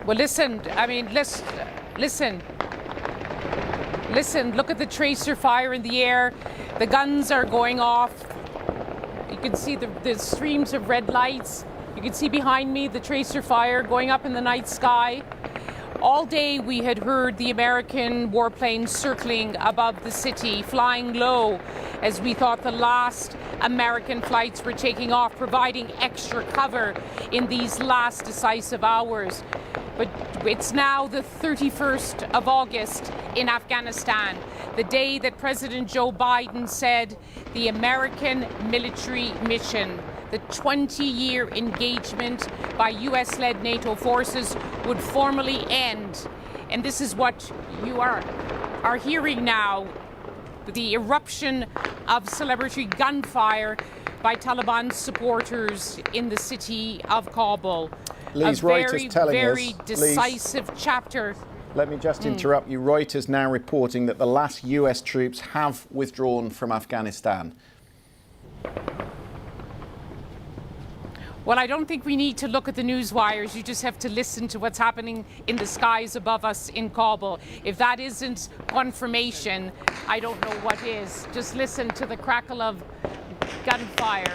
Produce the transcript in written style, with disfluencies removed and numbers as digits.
Well, listen, I mean, listen. Listen, look at the tracer fire in the air. The guns are going off. You can see the streams of red lights. You can see behind me the tracer fire going up in the night sky. All day we had heard the American warplanes circling above the city, flying low as we thought the last American flights were taking off, providing extra cover in these last decisive hours. But it's now the 31st of August in Afghanistan, the day that President Joe Biden said the American military mission, the 20-year engagement by US-led NATO forces, would formally end. And this is what you are hearing now, the eruption of celebratory gunfire by Taliban supporters in the city of Kabul. Liz, a very decisive chapter. Let me just interrupt you. Reuters now reporting that the last US troops have withdrawn from Afghanistan. Well, I don't think we need to look at the news wires. You just have to listen to what's happening in the skies above us in Kabul. If that isn't confirmation, I don't know what is. Just listen to the crackle of gunfire.